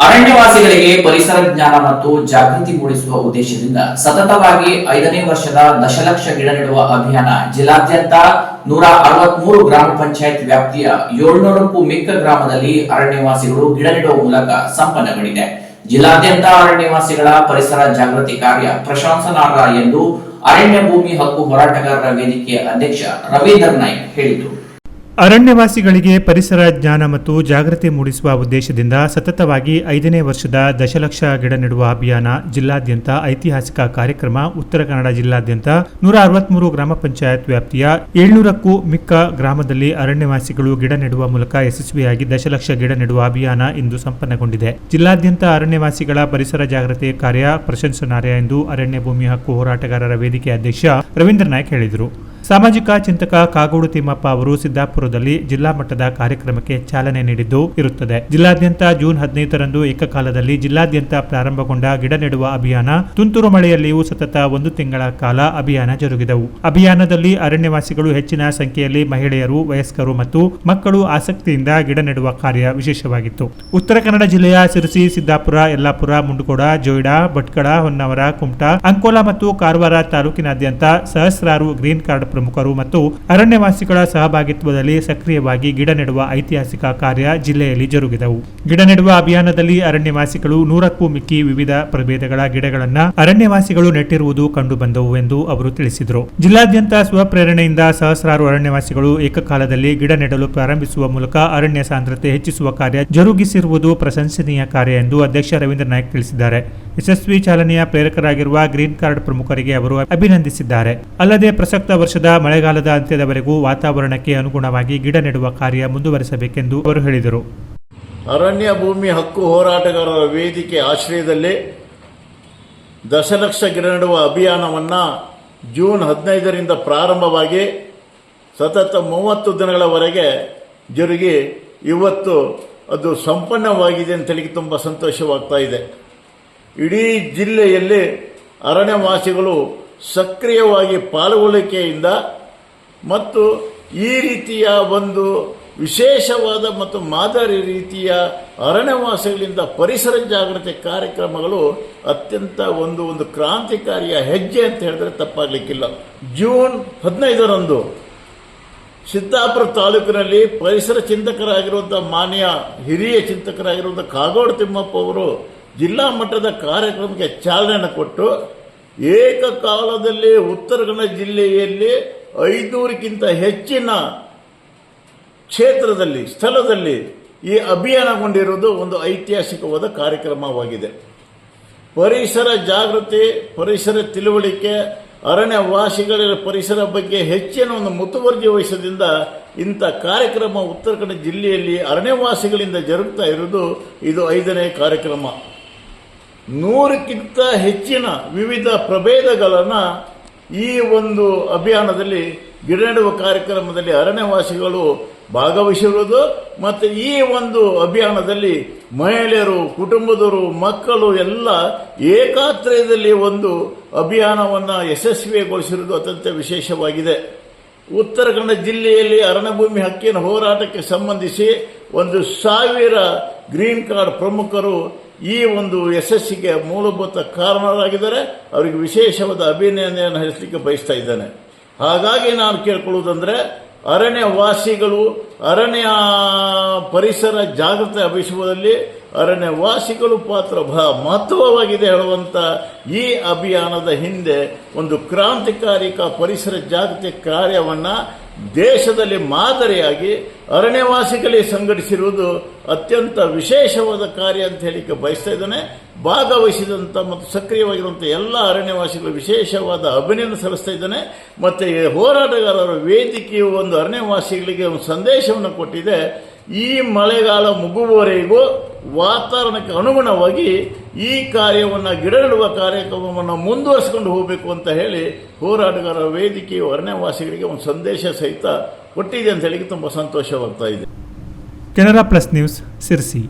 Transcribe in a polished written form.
ಅರಣ್ಯವಾಸಿಗಳಿಗೆ ಪರಿಸರ ಜ್ಞಾನ ಮತ್ತು ಜಾಗೃತಿ ಮೂಡಿಸುವ ಉದ್ದೇಶದಿಂದ ಸತತವಾಗಿ 5ನೇ ವರ್ಷದ ದಶಲಕ್ಷ ಗಿಡ ನೆಡುವ ಅಭಿಯಾನ ಜಿಲ್ಲಾದ್ಯಂತ 163 ಗ್ರಾಮ ಪಂಚಾಯತ್ ವ್ಯಾಪ್ತಿಯ 700ಕ್ಕೂ ಮಿಕ್ಕ ಗ್ರಾಮದಲ್ಲಿ ಅರಣ್ಯವಾಸಿಗಳು ಗಿಡ ನೆಡುವ ಮೂಲಕ ಸಂಪನ್ನಗೊಂಡಿದೆ. ಜಿಲ್ಲಾದ್ಯಂತ ಅರಣ್ಯವಾಸಿಗಳ ಪರಿಸರ ಜಾಗೃತಿ ಕಾರ್ಯ ಪ್ರಶಂಸನಾರ್ಹ ಎಂದು ಅರಣ್ಯ ಭೂಮಿ ಹಕ್ಕು ಹೋರಾಟಗಾರರ ವೇದಿಕೆಯ ಅಧ್ಯಕ್ಷ ರವೀಂದ್ರ ನಾಯ್ಕ್ ಹೇಳಿದರು. ಅರಣ್ಯವಾಸಿಗಳಿಗೆ ಪರಿಸರ ಜ್ಞಾನ ಮತ್ತು ಜಾಗೃತಿ ಮೂಡಿಸುವ ಉದ್ದೇಶದಿಂದ ಸತತವಾಗಿ 5ನೇ ವರ್ಷದ ದಶಲಕ್ಷ ಗಿಡ ನೆಡುವ ಅಭಿಯಾನ ಜಿಲ್ಲಾದ್ಯಂತ ಐತಿಹಾಸಿಕ ಕಾರ್ಯಕ್ರಮ ಉತ್ತರ ಕನ್ನಡ ಜಿಲ್ಲಾದ್ಯಂತ 163 ಗ್ರಾಮ ಪಂಚಾಯತ್ ವ್ಯಾಪ್ತಿಯ 700ಕ್ಕೂ ಮಿಕ್ಕ ಗ್ರಾಮದಲ್ಲಿ ಅರಣ್ಯವಾಸಿಗಳು ಗಿಡ ನೆಡುವ ಮೂಲಕ ಯಶಸ್ವಿಯಾಗಿ ದಶಲಕ್ಷ ಗಿಡ ನೆಡುವ ಅಭಿಯಾನ ಇಂದು ಸಂಪನ್ನಗೊಂಡಿದೆ. ಜಿಲ್ಲಾದ್ಯಂತ ಅರಣ್ಯವಾಸಿಗಳ ಪರಿಸರ ಜಾಗೃತಿ ಕಾರ್ಯ ಪ್ರಶಂಸನಾರ್ಹ ಎಂದು ಅರಣ್ಯ ಭೂಮಿ ಹಕ್ಕು ಹೋರಾಟಗಾರರ ವೇದಿಕೆ ಅಧ್ಯಕ್ಷ ರವೀಂದ್ರ ನಾಯ್ಕ್ ಹೇಳಿದರು. ಸಾಮಾಜಿಕ ಚಿಂತಕ ಕಾಗೋಡು ತಿಮ್ಮಪ್ಪ ಅವರು ಸಿದ್ದಾಪುರದಲ್ಲಿ ಜಿಲ್ಲಾ ಮಟ್ಟದ ಕಾರ್ಯಕ್ರಮಕ್ಕೆ ಚಾಲನೆ ನೀಡಿದ್ದು ಇರುತ್ತದೆ. ಜಿಲ್ಲಾದ್ಯಂತ ಜೂನ್ 15ರಂದು ಏಕಕಾಲದಲ್ಲಿ ಜಿಲ್ಲಾದ್ಯಂತ ಪ್ರಾರಂಭಗೊಂಡ ಗಿಡ ನೆಡುವ ಅಭಿಯಾನ ತುಂತುರು ಮಳೆಯಲ್ಲಿಯೂ ಸತತ 1 ತಿಂಗಳ ಕಾಲ ಅಭಿಯಾನ ಜರುಗಿದವು. ಅಭಿಯಾನದಲ್ಲಿ ಅರಣ್ಯವಾಸಿಗಳು ಹೆಚ್ಚಿನ ಸಂಖ್ಯೆಯಲ್ಲಿ ಮಹಿಳೆಯರು, ವಯಸ್ಕರು ಮತ್ತು ಮಕ್ಕಳು ಆಸಕ್ತಿಯಿಂದ ಗಿಡ ನೆಡುವ ಕಾರ್ಯ ವಿಶೇಷವಾಗಿತ್ತು. ಉತ್ತರ ಕನ್ನಡ ಜಿಲ್ಲೆಯ ಸಿರಸಿ, ಸಿದ್ದಾಪುರ, ಯಲ್ಲಾಪುರ, ಮುಂಡಗೋಡ, ಜೋಯಿಡಾ, ಭಟ್ಕಳ, ಹೊನ್ನಾವರ, ಕುಮಟಾ, ಅಂಕೋಲಾ ಮತ್ತು ಕಾರವಾರ ತಾಲೂಕಿನಾದ್ಯಂತ ಸಹಸ್ರಾರು ಗ್ರೀನ್ ಕಾರ್ಡ್ ಪ್ರಮುಖರು ಮತ್ತು ಅರಣ್ಯವಾಸಿಗಳ ಸಹಭಾಗಿತ್ವದಲ್ಲಿ ಸಕ್ರಿಯವಾಗಿ ಗಿಡ ನೆಡುವ ಐತಿಹಾಸಿಕ ಕಾರ್ಯ ಜಿಲ್ಲೆಯಲ್ಲಿ ಜರುಗಿದವು. ಗಿಡ ನೆಡುವ ಅಭಿಯಾನದಲ್ಲಿ ಅರಣ್ಯವಾಸಿಗಳು 100ಕ್ಕೂ ಮಿಕ್ಕಿ ವಿವಿಧ ಪ್ರಭೇದಗಳ ಗಿಡಗಳನ್ನು ಅರಣ್ಯವಾಸಿಗಳು ನೆಟ್ಟಿರುವುದು ಕಂಡು ಬಂದವು ಎಂದು ಅವರು ತಿಳಿಸಿದರು. ಜಿಲ್ಲಾದ್ಯಂತ ಸ್ವಪ್ರೇರಣೆಯಿಂದ ಸಹಸ್ರಾರು ಅರಣ್ಯವಾಸಿಗಳು ಏಕಕಾಲದಲ್ಲಿ ಗಿಡ ನೆಡಲು ಪ್ರಾರಂಭಿಸುವ ಮೂಲಕ ಅರಣ್ಯ ಸಾಂದ್ರತೆ ಹೆಚ್ಚಿಸುವ ಕಾರ್ಯ ಜರುಗಿಸಿರುವುದು ಪ್ರಶಂಸನೀಯ ಕಾರ್ಯ ಎಂದು ಅಧ್ಯಕ್ಷ ರವೀಂದ್ರ ನಾಯ್ಕ್ ತಿಳಿಸಿದ್ದಾರೆ. ಯಶಸ್ವಿ ಚಾಲನೆಯ ಪ್ರೇರಕರಾಗಿರುವ ಗ್ರೀನ್ ಕಾರ್ಡ್ ಪ್ರಮುಖರಿಗೆ ಅವರು ಅಭಿನಂದಿಸಿದ್ದಾರೆ. ಅಲ್ಲದೆ ಪ್ರಸಕ್ತ ವರ್ಷದ ಮಳೆಗಾಲದ ಅಂತ್ಯದವರೆಗೂ ವಾತಾವರಣಕ್ಕೆ ಅನುಗುಣವಾಗಿ ಗಿಡ ನೆಡುವ ಕಾರ್ಯ ಮುಂದುವರಿಸಬೇಕೆಂದು ಅವರು ಹೇಳಿದರು. ಅರಣ್ಯ ಭೂಮಿ ಹಕ್ಕು ಹೋರಾಟಗಾರರ ವೇದಿಕೆ ಆಶ್ರಯದಲ್ಲಿ ದಶಲಕ್ಷ ಗಿಡ ನೆಡುವ ಅಭಿಯಾನವನ್ನು ಜೂನ್ 15ರಿಂದ ಪ್ರಾರಂಭವಾಗಿ ಸತತ 30 ದಿನಗಳವರೆಗೆ ಜರುಗಿ ಇವತ್ತು ಅದು ಸಂಪನ್ನವಾಗಿದೆ ಅಂತೇಳಿ ತುಂಬ ಸಂತೋಷವಾಗ್ತಾ ಇದೆ. ಇಡೀ ಜಿಲ್ಲೆಯಲ್ಲಿ ಅರಣ್ಯವಾಸಿಗಳು ಸಕ್ರಿಯವಾಗಿ ಪಾಲ್ಗೊಳ್ಳುವಿಕೆಯಿಂದ ಮತ್ತು ಈ ರೀತಿಯ ಒಂದು ವಿಶೇಷವಾದ ಮತ್ತು ಮಾದರಿ ರೀತಿಯ ಅರಣ್ಯವಾಸಿಗಳಿಂದ ಪರಿಸರ ಜಾಗೃತಿ ಕಾರ್ಯಕ್ರಮಗಳು ಅತ್ಯಂತ ಒಂದು ಕ್ರಾಂತಿಕಾರಿಯ ಹೆಜ್ಜೆ ಅಂತ ಹೇಳಿದ್ರೆ ತಪ್ಪಾಗಲಿಕ್ಕಿಲ್ಲ. ಜೂನ್ 15ರಂದು ಸಿದ್ದಾಪುರ ತಾಲೂಕಿನಲ್ಲಿ ಪರಿಸರ ಚಿಂತಕರಾಗಿರುವಂಥ ಮಾನ್ಯ ಹಿರಿಯ ಚಿಂತಕರಾಗಿರುವಂಥ ಕಾಗೋಡು ತಿಮ್ಮಪ್ಪ ಅವರು ಜಿಲ್ಲಾ ಮಟ್ಟದ ಕಾರ್ಯಕ್ರಮಕ್ಕೆ ಚಾಲನೆಯನ್ನು ಕೊಟ್ಟು ಏಕಕಾಲದಲ್ಲಿ ಉತ್ತರ ಕನ್ನಡ ಜಿಲ್ಲೆಯಲ್ಲಿ 500ಕ್ಕಿಂತ ಹೆಚ್ಚಿನ ಸ್ಥಳದಲ್ಲಿ ಈ ಅಭಿಯಾನಗೊಂಡಿರುವುದು ಒಂದು ಐತಿಹಾಸಿಕವಾದ ಕಾರ್ಯಕ್ರಮವಾಗಿದೆ. ಪರಿಸರ ಜಾಗೃತಿ, ಪರಿಸರ ತಿಳುವಳಿಕೆ, ಅರಣ್ಯವಾಸಿಗಳ ಪರಿಸರ ಬಗ್ಗೆ ಹೆಚ್ಚಿನ ಒಂದು ಮುತುವರ್ಜಿ ವಹಿಸೋದ್ರಿಂದ ಇಂಥ ಕಾರ್ಯಕ್ರಮ ಉತ್ತರ ಕನ್ನಡ ಜಿಲ್ಲೆಯಲ್ಲಿ ಅರಣ್ಯವಾಸಿಗಳಿಂದ ಜರುಗ್ತಾ ಇರುವುದು ಇದು 5ನೇ ಕಾರ್ಯಕ್ರಮ. 100ಕ್ಕಿಂತ ಹೆಚ್ಚಿನ ವಿವಿಧ ಪ್ರಭೇದಗಳನ್ನು ಈ ಒಂದು ಅಭಿಯಾನದಲ್ಲಿ ಗಿಡ ನೆಡುವ ಕಾರ್ಯಕ್ರಮದಲ್ಲಿ ಅರಣ್ಯವಾಸಿಗಳು ಭಾಗವಹಿಸಿರುವುದು ಮತ್ತು ಈ ಒಂದು ಅಭಿಯಾನದಲ್ಲಿ ಮಹಿಳೆಯರು, ಕುಟುಂಬದವರು, ಮಕ್ಕಳು ಎಲ್ಲ ಏಕಾತ್ರಯದಲ್ಲಿ ಒಂದು ಅಭಿಯಾನವನ್ನು ಯಶಸ್ವಿಗೊಳಿಸಿರುವುದು ಅತ್ಯಂತ ವಿಶೇಷವಾಗಿದೆ. ಉತ್ತರ ಕನ್ನಡ ಜಿಲ್ಲೆಯಲ್ಲಿ ಅರಣ್ಯ ಭೂಮಿ ಹಕ್ಕಿನ ಹೋರಾಟಕ್ಕೆ ಸಂಬಂಧಿಸಿ 1,000 ಗ್ರೀನ್ ಕಾರ್ಡ್ ಪ್ರಮುಖರು ಈ ಒಂದು ಯಶಸ್ಸಿಗೆ ಮೂಲಭೂತ ಕಾರಣರಾಗಿದ್ದಾರೆ. ಅವರಿಗೆ ವಿಶೇಷವಾದ ಅಭಿನಂದನೆಯನ್ನು ಹೇಳಿಸಲಿಕ್ಕೆ ಬಯಸ್ತಾ ಇದ್ದೇನೆ. ಹಾಗಾಗಿ ನಾನು ಕೇಳ್ಕೊಳ್ಳುವುದಂದ್ರೆ ಅರಣ್ಯವಾಸಿಗಳು ಅರಣ್ಯ ಪರಿಸರ ಜಾಗೃತಿ ಅಭಿಯಾನದಲ್ಲಿ ಅರಣ್ಯವಾಸಿಗಳು ಪಾತ್ರ ಬಹಳ ಮಹತ್ವವಾಗಿದೆ ಹೇಳುವಂಥ ಈ ಅಭಿಯಾನದ ಹಿಂದೆ ಒಂದು ಕ್ರಾಂತಿಕಾರಿಕ ಪರಿಸರ ಜಾಗೃತಿ ಕಾರ್ಯವನ್ನು ದೇಶದಲ್ಲಿ ಮಾದರಿಯಾಗಿ ಅರಣ್ಯವಾಸಿಗಳಿಗೆ ಸಂಘಟಿಸಿರುವುದು ಅತ್ಯಂತ ವಿಶೇಷವಾದ ಕಾರ್ಯ ಅಂತ ಹೇಳಿಕೆ ಬಯಸ್ತಾ ಇದ್ದಾನೆ. ಭಾಗವಹಿಸಿದಂಥ ಮತ್ತು ಸಕ್ರಿಯವಾಗಿರುವಂಥ ಎಲ್ಲ ಅರಣ್ಯವಾಸಿಗಳು ವಿಶೇಷವಾದ ಅಭಿನಂದನೆ ಸಲ್ಲಿಸ್ತಾ ಇದ್ದಾನೆ. ಮತ್ತು ಹೋರಾಟಗಾರರ ವೇದಿಕೆಯು ಒಂದು ಅರಣ್ಯವಾಸಿಗಳಿಗೆ ಒಂದು ಸಂದೇಶವನ್ನು ಕೊಟ್ಟಿದೆ. ಈ ಮಳೆಗಾಲ ಮುಗುವವರೆಗೂ ವಾತಾವರಣಕ್ಕೆ ಅನುಗುಣವಾಗಿ ಈ ಕಾರ್ಯವನ್ನು ಗಿಡ ನೆಡುವ ಕಾರ್ಯಕ್ರಮವನ್ನು ಮುಂದುವರಿಸಿಕೊಂಡು ಹೋಗಬೇಕು ಅಂತ ಹೇಳಿ ಹೋರಾಟಗಾರರ ವೇದಿಕೆಯು ಅರಣ್ಯವಾಸಿಗಳಿಗೆ ಒಂದು ಸಂದೇಶ ಸಹಿತ ಕೊಟ್ಟಿದೆ ಅಂತ ಹೇಳಿ ತುಂಬ ಸಂತೋಷವಾಗ್ತಾ ಇದೆ. Canara plus news, Sirsi.